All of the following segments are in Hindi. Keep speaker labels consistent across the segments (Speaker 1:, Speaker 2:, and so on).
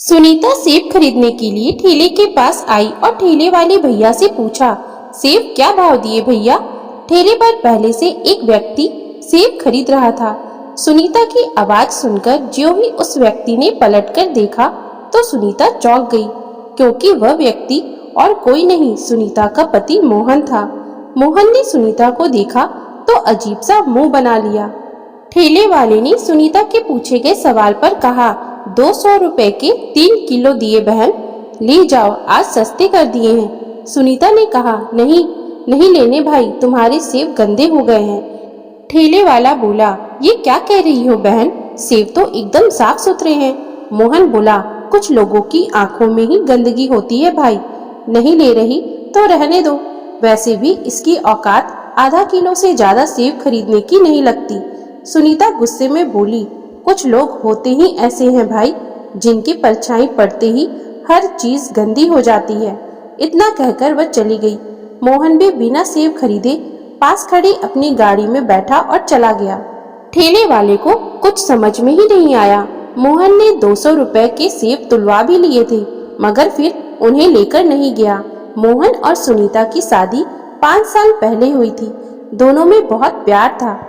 Speaker 1: सुनीता सेब खरीदने के लिए ठेले के पास आई और ठेले वाले भैया से पूछा, सेब क्या भाव दिए भैया? ठेले पर पहले से एक व्यक्ति सेब खरीद रहा था। सुनीता की आवाज सुनकर ज्यों ही उस व्यक्ति ने पलटकर देखा तो सुनीता चौंक गई, क्योंकि वह व्यक्ति और कोई नहीं सुनीता का पति मोहन था। मोहन ने सुनीता को देखा तो अजीब सा मुंह बना लिया। ठेले वाले ने सुनीता के पूछे गए सवाल पर कहा, 200 रुपए के 3 किलो दिए बहन, ले जाओ, आज सस्ते कर दिए हैं। सुनीता ने कहा, नहीं नहीं लेने भाई, तुम्हारे सेब गंदे हो गए हैं। ठेले वाला बोला, ये क्या कह रही हो बहन, सेब तो एकदम साफ सुथरे हैं। मोहन बोला, कुछ लोगों की आंखों में ही गंदगी होती है भाई, नहीं ले रही तो रहने दो, वैसे भी इसकी औकात आधा किलो से ज्यादा सेब खरीदने की नहीं लगती। सुनीता गुस्से में बोली, कुछ लोग होते ही ऐसे हैं भाई, जिनकी परछाई पड़ते ही हर चीज गंदी हो जाती है। इतना कहकर वह चली गई। मोहन भी बिना सेब खरीदे पास खड़ी अपनी गाड़ी में बैठा और चला गया। ठेले वाले को कुछ समझ में ही नहीं आया। मोहन ने 200 रुपए के सेब तुलवा भी लिए थे, मगर फिर उन्हें लेकर नहीं गया। मोहन और सुनीता की शादी 5 साल पहले हुई थी। दोनों में बहुत प्यार था।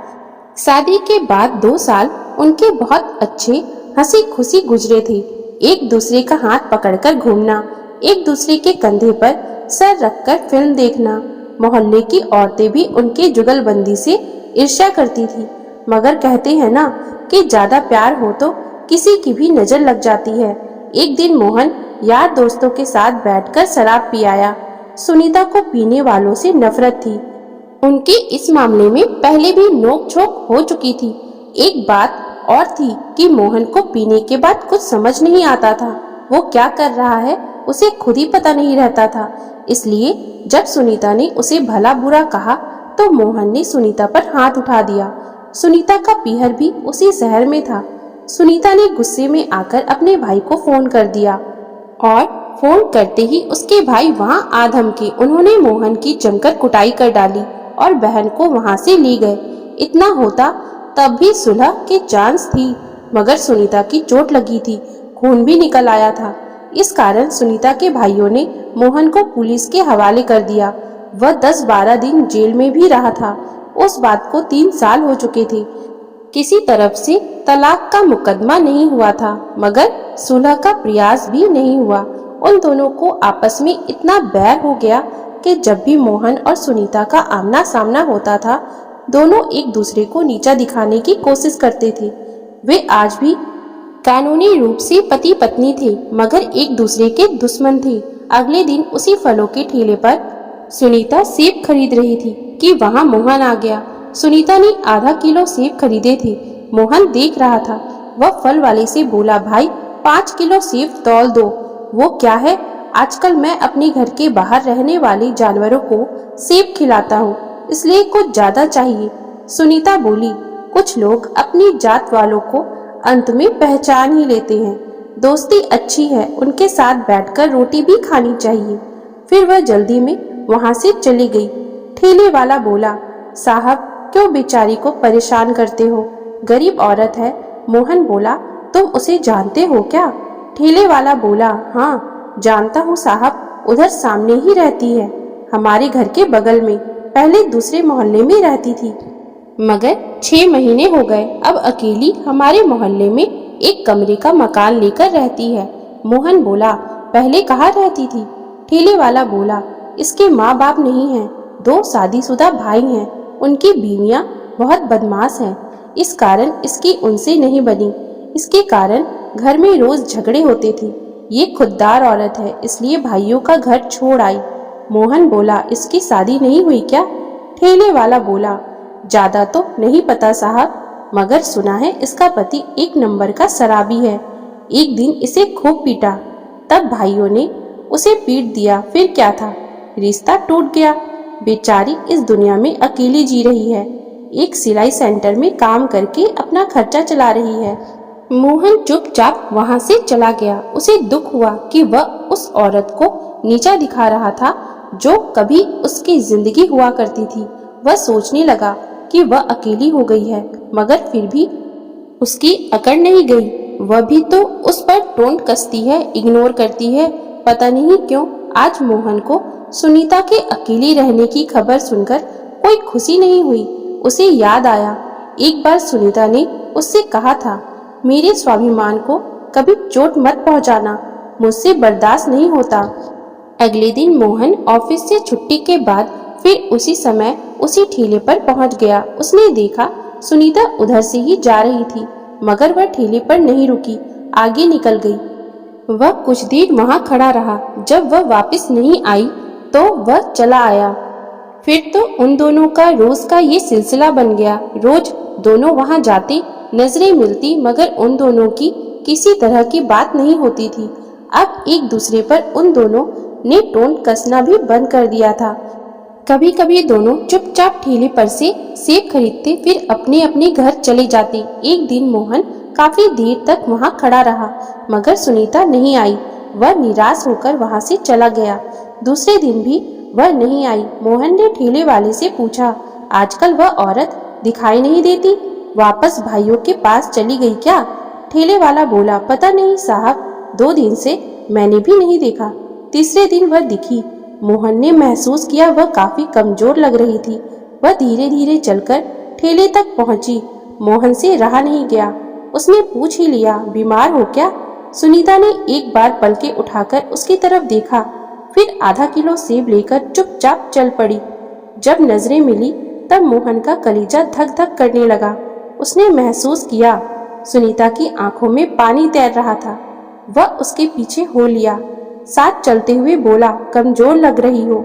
Speaker 1: शादी के बाद 2 साल उनके बहुत अच्छे हंसी खुशी गुजरे थे। एक दूसरे का हाथ पकड़कर घूमना, एक दूसरे के कंधे पर सर रखकर फिल्म देखना। मोहल्ले की औरतें भी उनके जुगलबंदी से ईर्ष्या करती थी, मगर कहते हैं ना कि ज्यादा प्यार हो तो किसी की भी नजर लग जाती है। एक दिन मोहन यार दोस्तों के साथ बैठकर शराब पी आया। सुनीता को पीने वालों से नफरत थी। उनकी इस मामले में पहले भी नोक-झोंक हो चुकी थी। एक बात और थी कि मोहन को पीने के बाद कुछ समझ नहीं आता था। वो क्या कर रहा है उसे खुद ही पता नहीं रहता था। इसलिए जब सुनीता ने उसे भला बुरा कहा तो मोहन ने सुनीता पर हाथ उठा दिया। सुनीता का पीहर भी उसी शहर में था। सुनीता ने गुस्से में आकर अपने भाई को फोन कर दिया और फोन करते ही उसके भाई वहां आ धमके। उन्होंने मोहन की जमकर कुटाई कर डाली और बहन को वहां से ले गए। इतना होता तब भी सुलह के चांस थी, मगर सुनीता की चोट लगी थी, खून भी निकल आया था। इस कारण सुनीता के भाइयों ने मोहन को पुलिस के हवाले कर दिया। वह 10-12 दिन जेल में भी रहा था। उस बात को 3 साल हो चुके थे। किसी तरफ से तलाक का मुकदमा नहीं हुआ था, मगर सुलह का प्रयास भी नहीं हुआ। उन दोनों को आपस में इतना बैर हो गया कि जब भी मोहन और सुनीता का आमना सामना होता था, दोनों एक दूसरे को नीचा दिखाने की कोशिश करते थे। वे आज भी कानूनी रूप से पति पत्नी थे, मगर एक दूसरे के दुश्मन थे। अगले दिन उसी फलों के ठेले पर सुनीता सेब खरीद रही थी कि वहां मोहन आ गया। सुनीता ने आधा किलो सेब खरीदे थे। मोहन देख रहा था। वह फल वाले से बोला, भाई 5 किलो सेब तौल दो। वो क्या है, आजकल मैं अपने घर के बाहर रहने वाले जानवरों को सेब खिलाता हूँ, इसलिए कुछ ज्यादा चाहिए। सुनीता बोली, कुछ लोग अपनी जात वालों को अंत में पहचान ही लेते हैं। दोस्ती अच्छी है, उनके साथ बैठकर रोटी भी खानी चाहिए। फिर वह जल्दी में वहां से चली गई। ठेले वाला बोला, साहब क्यों बेचारी को परेशान करते हो, गरीब औरत है। मोहन बोला, तुम उसे जानते हो क्या? ठेले वाला बोला, हाँ जानता हूँ साहब, उधर सामने ही रहती है, हमारे घर के बगल में। पहले दूसरे मोहल्ले में रहती थी, मगर 6 महीने हो गए अब अकेली हमारे मोहल्ले में एक कमरे का मकान लेकर रहती है। मोहन बोला, पहले कहाँ रहती थी? ठेले वाला बोला, इसके माँ बाप नहीं हैं, 2 शादीशुदा भाई हैं, उनकी बीवियां बहुत बदमाश हैं, इस कारण इसकी उनसे नहीं बनी। इसके कारण घर में रोज झगड़े होते थे। ये खुददार औरत है, इसलिए भाइयों का घर छोड़ आई। मोहन बोला, इसकी शादी नहीं हुई क्या? ठेले वाला बोला, ज्यादा तो नहीं पता साहब, मगर सुना है इसका पति 1 नंबर का शराबी है। एक दिन इसे खूब पीटा, तब भाइयों ने उसे पीट दिया। फिर क्या था, रिश्ता टूट गया। बेचारी इस दुनिया में अकेली जी रही है। एक सिलाई सेंटर में काम करके अपना खर्चा चला रही है। मोहन चुपचाप वहां से चला गया। उसे दुख हुआ कि वह उस औरत को नीचा दिखा रहा था जो कभी उसकी जिंदगी हुआ करती थी। वह सोचने लगा कि वह अकेली हो गई है, मगर फिर भी उसकी अकड़ नहीं गई। वह भी तो उस पर टोंट कसती है, इग्नोर करती है। पता नहीं क्यों आज मोहन को सुनीता के अकेले रहने की खबर सुनकर कोई खुशी नहीं हुई। उसे याद आया एक बार सुनीता ने उससे कहा था, मेरे स्वाभिमान को कभी चोट मत पहुंचाना, मुझसे बर्दाश्त नहीं होता। अगले दिन मोहन ऑफिस से छुट्टी के बाद फिर उसी समय उसी ठेले पर पहुंच गया। उसने देखा सुनीता उधर से ही जा रही थी, मगर वह ठेले पर नहीं रुकी, आगे निकल गई। वह कुछ देर वहां खड़ा रहा। जब वह वापस नहीं आई तो वह चला आया। फिर तो उन दोनों का रोज का ये सिलसिला बन गया। रोज दोनों वहां जाते, नजरें मिलती, मगर उन दोनों की किसी तरह की बात नहीं होती थी। अब एक दूसरे पर उन दोनों ने टोंट कसना भी बंद कर दिया था। कभी कभी दोनों चुपचाप ठेले पर से सेब खरीदते, फिर अपने अपने घर चले जाते। एक दिन मोहन काफी देर तक वहां खड़ा रहा, मगर सुनीता नहीं आई। वह निराश होकर वहां से चला गया। दूसरे दिन भी वह नहीं आई। मोहन ने ठेले वाले से पूछा, आजकल वह औरत दिखाई नहीं देती, वापस भाइयों के पास चली गई क्या? ठेले वाला बोला, पता नहीं साहब, 2 दिन से मैंने भी नहीं देखा। तीसरे दिन वह दिखी। मोहन ने महसूस किया वह काफी कमजोर लग रही थी। वह धीरे धीरे चलकर ठेले तक पहुंची। मोहन से रहा नहीं गया। उसने पूछ ही लिया, बीमार हो क्या? सुनीता ने एक बार पलके उठाकर उसकी तरफ देखा, फिर आधा किलो सेब लेकर चुपचाप चल पड़ी। जब नजरें मिली तब मोहन का कलीजा धक धक करने लगा। उसने महसूस किया सुनीता की आंखों में पानी तैर रहा था। वह उसके पीछे हो लिया। साथ चलते हुए बोला, कमजोर लग रही हो,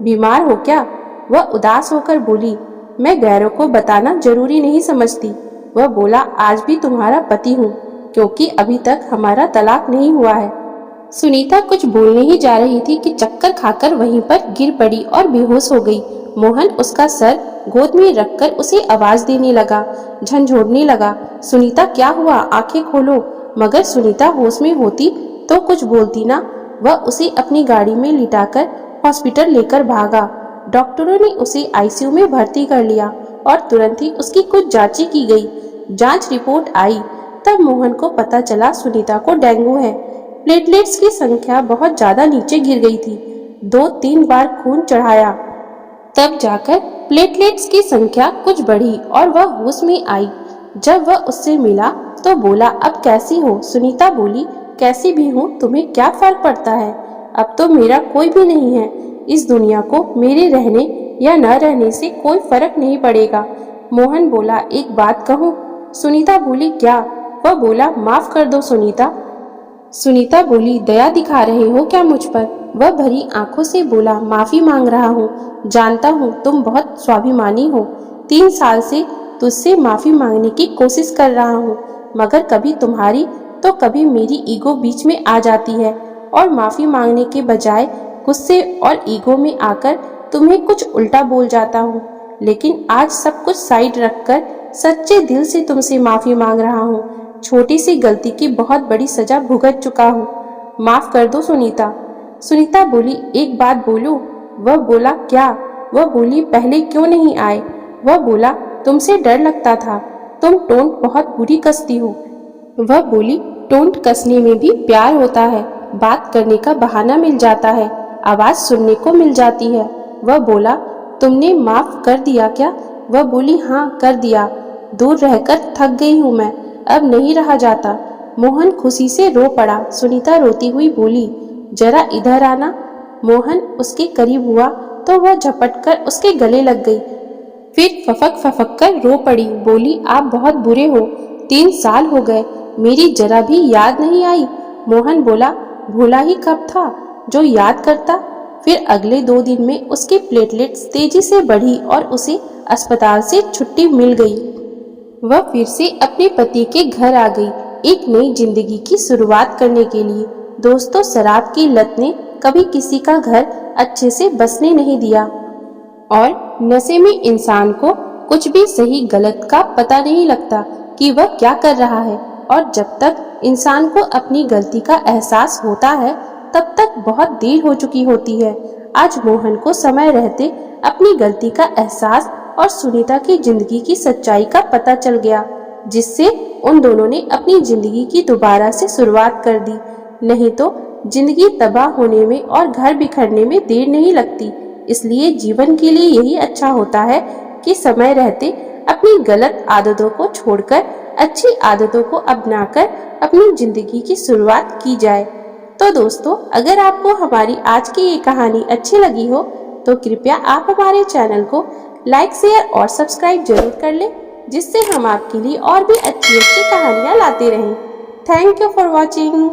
Speaker 1: बीमार हो क्या? वह उदास होकर बोली, मैं गैरों को बताना जरूरी नहीं समझती। वह बोला, आज भी तुम्हारा पति हूँ, क्योंकि अभी तक हमारा तलाक नहीं हुआ है। सुनीता कुछ बोलने ही जा रही थी कि चक्कर खाकर वहीं पर गिर पड़ी और बेहोश हो गई। मोहन उसका सर गोद में रखकर उसे आवाज देने लगा, झंझोड़ने लगा, सुनीता क्या हुआ, आंखें खोलो। मगर सुनीता होश में होती तो कुछ बोलती ना। वह उसे अपनी गाड़ी में लिटाकर हॉस्पिटल लेकर भागा। डॉक्टरों ने उसे आईसीयू में भर्ती कर लिया और तुरंत ही उसकी कुछ जांचें की गई। जांच रिपोर्ट आई तब मोहन को पता चला सुनीता को डेंगू है। प्लेटलेट्स की संख्या बहुत ज्यादा नीचे गिर गई थी। 2-3 बार खून चढ़ाया, तब जाकर प्लेटलेट्स की संख्या कुछ बढ़ी और वह होश में आई। जब वह उससे मिला तो बोला, अब कैसी हो? सुनीता बोली, कैसी भी हूँ, तुम्हें क्या फर्क पड़ता है? अब तो मेरा कोई भी नहीं है। इस दुनिया को मेरे रहने या न रहने से कोई फर्क नहीं पड़ेगा। मोहन बोला, एक बात कहूँ? सुनीता बोली, क्या? वह बोला, माफ कर दो सुनीता। सुनीता बोली, दया दिखा रहे हो क्या मुझ पर? वह भरी आंखों से बोला, माफी मांग रहा हूँ। जानता हूँ तुम बहुत स्वाभिमानी हो। 3 साल से तुझसे माफी मांगने की कोशिश कर रहा हूँ, मगर कभी तुम्हारी तो कभी मेरी ईगो बीच में आ जाती है और माफी मांगने के बजाय गुस्से और ईगो में आकर तुम्हें कुछ उल्टा बोल जाता हूँ। लेकिन आज सब कुछ साइड रखकर सच्चे दिल से तुमसे माफी मांग रहा हूँ। छोटी सी गलती की बहुत बड़ी सजा भुगत चुका हूँ। माफ कर दो सुनीता। सुनीता बोली, एक बात बोलूं? वह बोला, क्या? वह बोली, पहले क्यों नहीं आए? वह बोला, तुमसे डर लगता था, तुम टोंट बहुत बुरी कसती हो। वह बोली, टोंट कसने में भी प्यार होता है, बात करने का बहाना मिल जाता है, आवाज सुनने को मिल जाती है। वह बोला, तुमने माफ कर दिया क्या? वह बोली, हाँ कर दिया, दूर रहकर थक गई हूँ मैं, अब नहीं रहा जाता। मोहन खुशी से रो पड़ा। सुनीता रोती हुई बोली, जरा इधर आना। मोहन उसके करीब हुआ तो वह झपटकर उसके गले लग गई, फिर फफक फफक कर रो पड़ी। बोली, आप बहुत बुरे हो, 3 साल हो गए, मेरी जरा भी याद नहीं आई। मोहन बोला, भूला ही कब था जो याद करता। फिर अगले 2 दिन में उसकी प्लेटलेट्स तेजी से बढ़ी और उसे अस्पताल से छुट्टी मिल गई। वह फिर से अपने पति के घर आ गई, एक नई जिंदगी की शुरुआत करने के लिए। दोस्तों, शराब की लत ने कभी किसी का घर अच्छे से बसने नहीं दिया और नशे में इंसान को कुछ भी सही गलत का पता नहीं लगता कि वह क्या कर रहा है। और जब तक इंसान को अपनी गलती का एहसास होता है तब तक बहुत देर हो चुकी होती है। आज मोहन को समय रहते अपनी गलती का एहसास और सुनीता की जिंदगी की सच्चाई का पता चल गया। जिससे उन दोनों ने अपनी जिंदगी की दोबारा से शुरुआत कर दी। नहीं तो जिंदगी तबाह होने में और घर बिखरने में देर नहीं लगती। इसलिए जीवन के लिए यही अच्छा होता है कि समय रहते अपनी गलत आदतों को छोड़कर अच्छी आदतों को अपनाकर अपनी जिंदगी की शुरुआत की जाए। तो दोस्तों, अगर आपको हमारी आज की ये कहानी अच्छी लगी हो तो कृपया आप हमारे चैनल को लाइक, शेयर और सब्सक्राइब जरूर कर लें, जिससे हम आपके लिए और भी अच्छी अच्छी कहानियाँ लाते रहें। Thank you for watching.